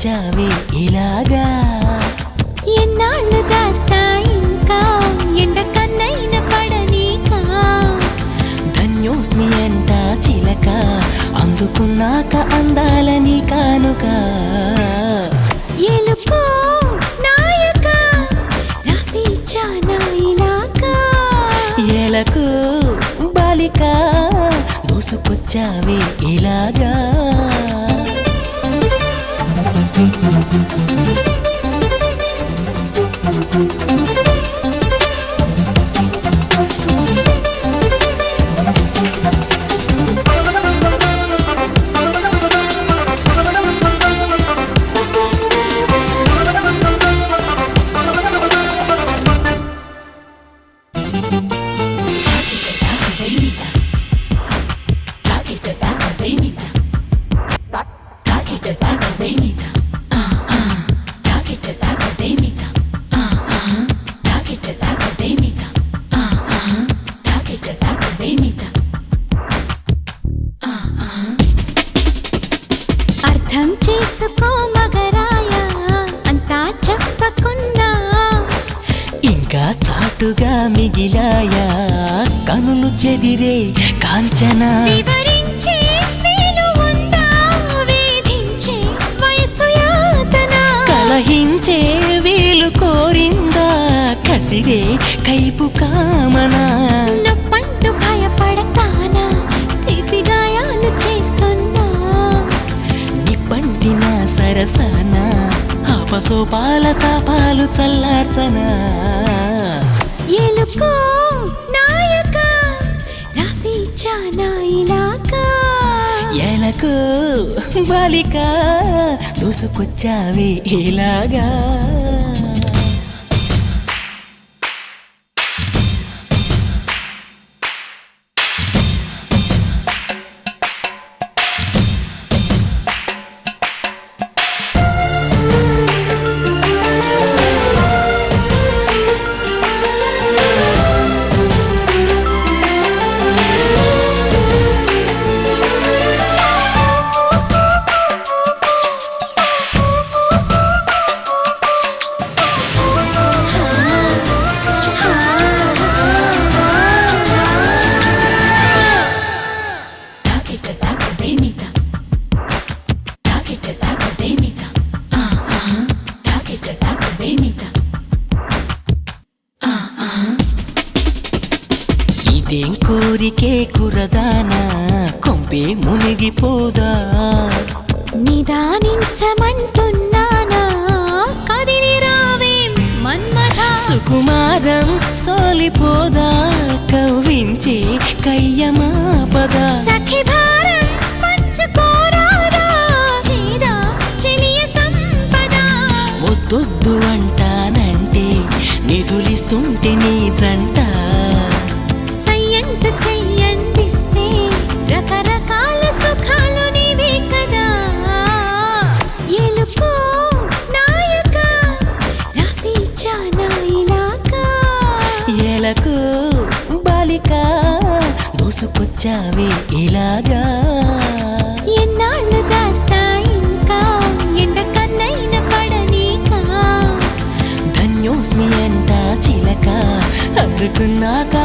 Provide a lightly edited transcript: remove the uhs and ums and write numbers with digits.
దూసుకొచ్చావే ఇలాగా ఎన్నాళ్ళు దాస్తా ఇంకా ఎండ కన్నైన పడనీకా ధన్యోస్మి అంట చిలక అందుకున్నాక అందాలని కానుక ఎలుకో నాయక రాసి ఇచ్చానా ఇలాగా ఎలకు బాలిక దూసుకొచ్చావే ఇలాగా అర్థం చేసుకో మగరాయ అంతా చెప్పకున్నా ఇంకా చాటుగా మిగిలాయా కనులు చెదిరే కాంచనా వివరించే వీలు ఉందా వేధించే వయసు యాతన కలహించే వీలు కోరిందా కసిరే కైపు కామనా నొప్పంటూ భయపడతానా తీపి గాయాలు చేస్తున్నా నిప్పంటిన సరసన ఆపసోపాల తాపాలు చల్లార్చనా ఎలుకో నాయక రాసి ఇచ్చానా ఇలాగా ఎలకు బాలిక దూసుకొచ్చావే ఇలాగా ఇదేం కోరికే కురదానా కొంపే మునిగిపోదా నిదానించమంటున్నానా కదిలి రావేం మన్మథ సుకుమారం సోలిపోదా కవ్వించే కయ్యమాపదా సఖి భారం పంచుకోరాదా చేదా చెలియ సంపద వద్దొద్దు అంటానంటే నిధులిస్తుంటే నీ జంట సయ్యంటు చెయ్యందిస్తే రకరకాల సుఖాలు నీవే కదా ఎలుకో నాయక రాసి ఇచ్చానా ఇలాగా ఎలకు బాలిక దూసుకొచ్చావే ఇలాగా ఎన్నాళ్ళు దాస్తా ఇంకా ఎండ కన్నైన పడనీకా ధన్యోస్మి అంట చిలక అందుకున్నాక